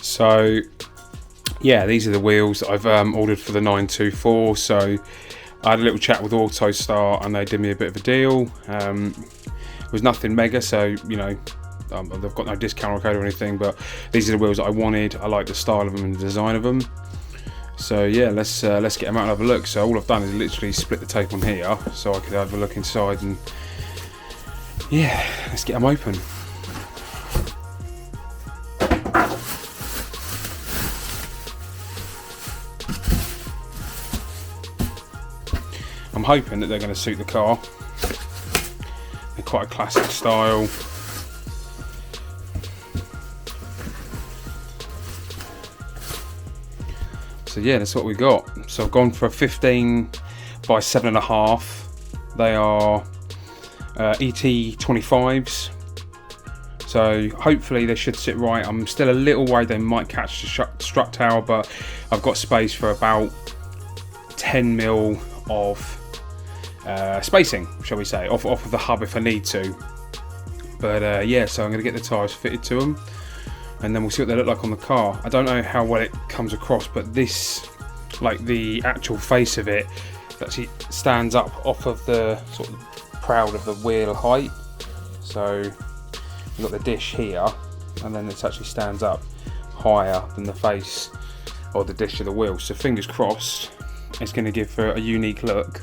So yeah, these are the wheels that I've ordered for the 924. So I had a little chat with AUTOSTAR and they did me a bit of a deal. It was nothing mega, so you know, they've got no discount code or anything, but these are the wheels that I wanted. I like the style of them and the design of them. So yeah, let's get them out and have a look. So all I've done is literally split the tape on here so I could have a look inside, and yeah, let's get them open. I'm hoping that they're going to suit the car. They're quite a classic style. So yeah, that's what we got. So I've gone for a 15 by 7.5. They are ET25s. So hopefully they should sit right. I'm still a little worried they might catch the strut tower, but I've got space for about 10 mil of spacing, shall we say, off of the hub if I need to. But yeah, so I'm going to get the tyres fitted to them, and then we'll see what they look like on the car. I don't know how well it comes across, but this, like the actual face of it, actually stands up off of the sort of proud of the wheel height. So we've got the dish here, and then it actually stands up higher than the face or the dish of the wheel. So fingers crossed, it's going to give a unique look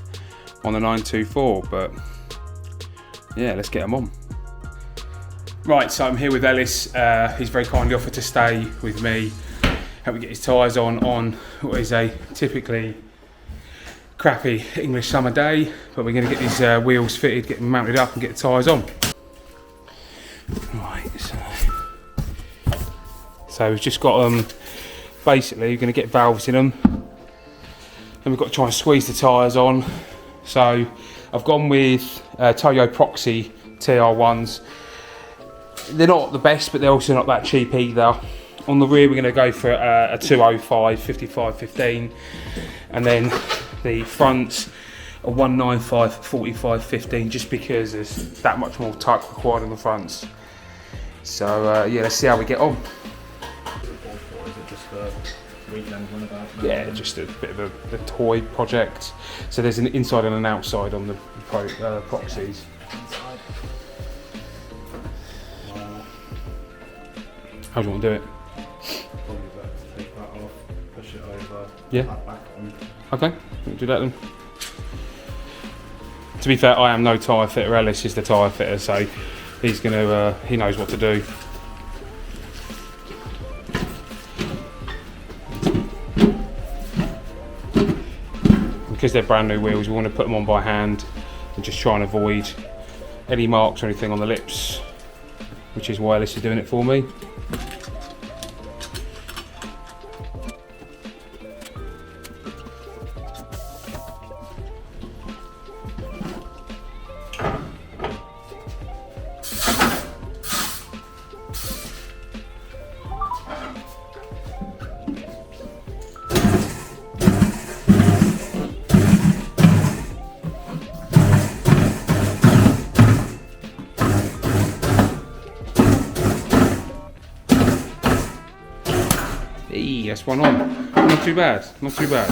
on the 924. But yeah, let's get them on. Right, so I'm here with Ellis. He's very kindly offered to stay with me, help me get his tyres on what is a typically crappy English summer day, but we're going to get these wheels fitted, get them mounted up and get the tyres on. Right, so we've just got them, basically we're going to get valves in them, and we've got to try and squeeze the tyres on. So I've gone with Toyo Proxy TR1s. They're not the best, but they're also not that cheap either. On the rear we're going to go for a 205 5515, and then the fronts a 195 4515, just because there's that much more torque required on the fronts. So yeah, let's see how we get on. Yeah, just a bit of a toy project. So there's an inside and an outside on the proxies. How do you want to do it? Probably better to take that off, push it over, yeah. that back on. Okay, we'll do that then. To be fair, I am no tyre fitter. Ellis is the tyre fitter, so he's gonna he knows what to do. Because they're brand new wheels, we want to put them on by hand and just try and avoid any marks or anything on the lips, which is why Ellis is doing it for me. That's one on. Not too bad, not too bad.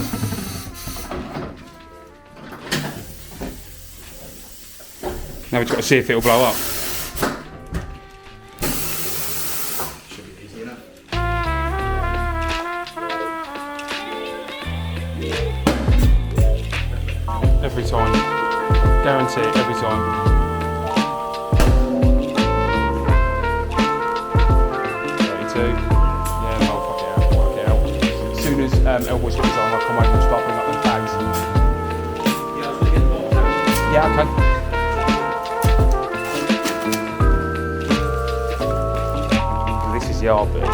Now we've got to see if it'll blow up. Should be easy enough. Every time. Guarantee it, every time. Elbows get on, I'll come over and start bringing up those bags. Yeah, I was thinking about that. Yeah, okay. This is the hard bit.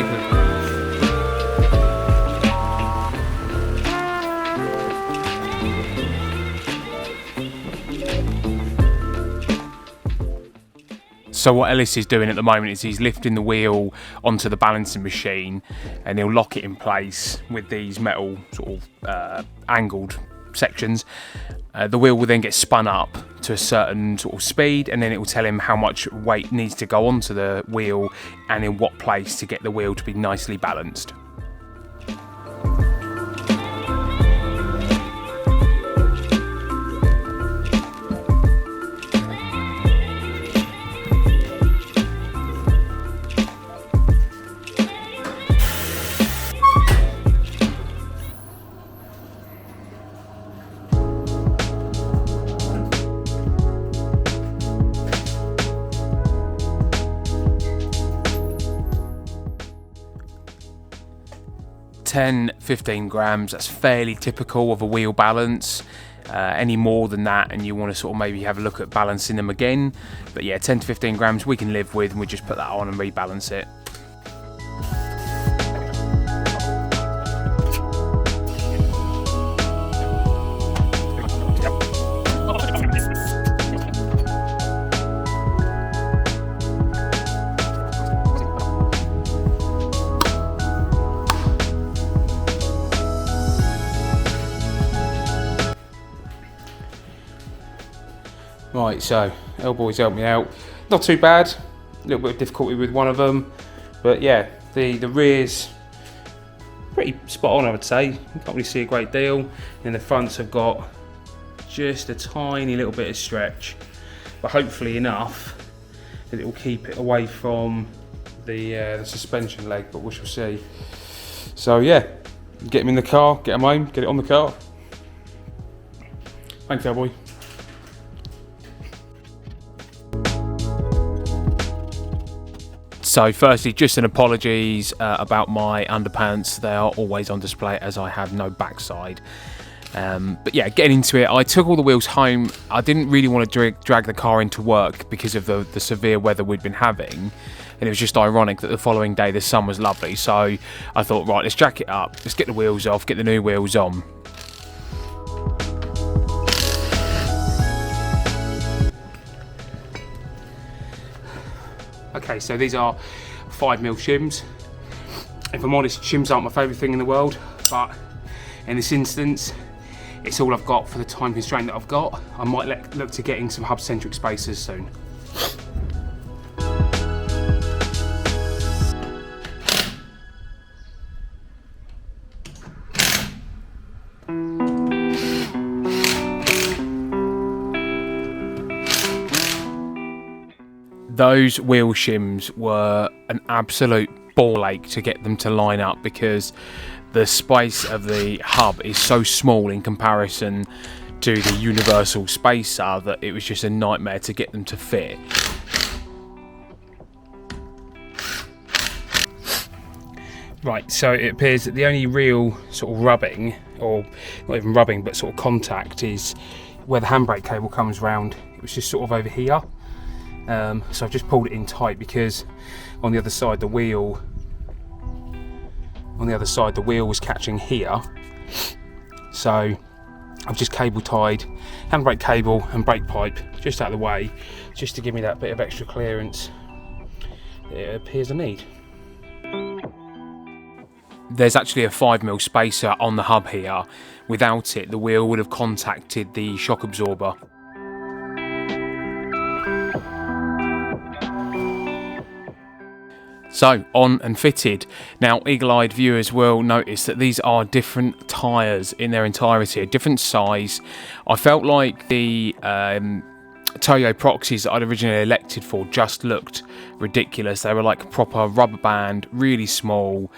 likely. So what Ellis is doing at the moment is he's lifting the wheel onto the balancing machine, and he'll lock it in place with these metal sort of angled sections. The wheel will then get spun up to a certain sort of speed, and then it will tell him how much weight needs to go onto the wheel and in what place to get the wheel to be nicely balanced. $10-15 grams, that's fairly typical of a wheel balance. Any more than that and you want to sort of maybe have a look at balancing them again, but yeah, 10 to 15 grams we can live with, and we just put that on and rebalance it. Right, so L-boys helped me out. Not too bad. A little bit of difficulty with one of them, but yeah, the rear's pretty spot on, I would say. You can't really see a great deal. And the fronts have got just a tiny little bit of stretch, but hopefully enough that it will keep it away from the suspension leg, but we shall see. So yeah, get him in the car, get him home, get it on the car. Thanks, L-boy. So firstly, just an apologies about my underpants. They are always on display as I have no backside. But yeah, getting into it, I took all the wheels home. I didn't really want to drag the car into work because of the severe weather we'd been having. And it was just ironic that the following day the sun was lovely. So I thought, right, let's jack it up. Let's get the wheels off, get the new wheels on. Okay, so these are 5mm shims. If I'm honest, shims aren't my favourite thing in the world, but in this instance, it's all I've got for the time constraint that I've got. I might look to getting some hub-centric spacers soon. Those wheel shims were an absolute ball ache to get them to line up because the space of the hub is so small in comparison to the universal spacer that it was just a nightmare to get them to fit. Right, so it appears that the only real sort of rubbing, or not even rubbing, but sort of contact, is where the handbrake cable comes round. It was just sort of over here. So I've just pulled it in tight because on the other side the wheel was catching here. So I've just cable tied handbrake cable and brake pipe just out of the way, just to give me that bit of extra clearance it appears I need. There's actually a 5mm spacer on the hub here. Without it, the wheel would have contacted the shock absorber. So, on and fitted. Now, eagle-eyed viewers will notice that these are different tyres in their entirety, a different size. I felt like the Toyo Proxies that I'd originally elected for just looked ridiculous. They were like a proper rubber band, really small,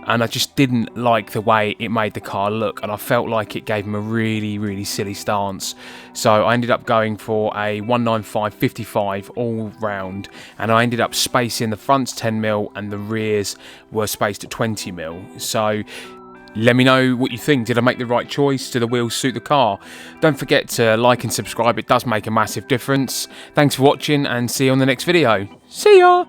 and I just didn't like the way it made the car look, and I felt like it gave them a really, really silly stance. So I ended up going for a 195/55 all round, and I ended up spacing the fronts 10mm and the rears were spaced at 20mm. So let me know what you think. Did I make the right choice? Do the wheels suit the car? Don't forget to like and subscribe. It does make a massive difference. Thanks for watching, and see you on the next video. See ya!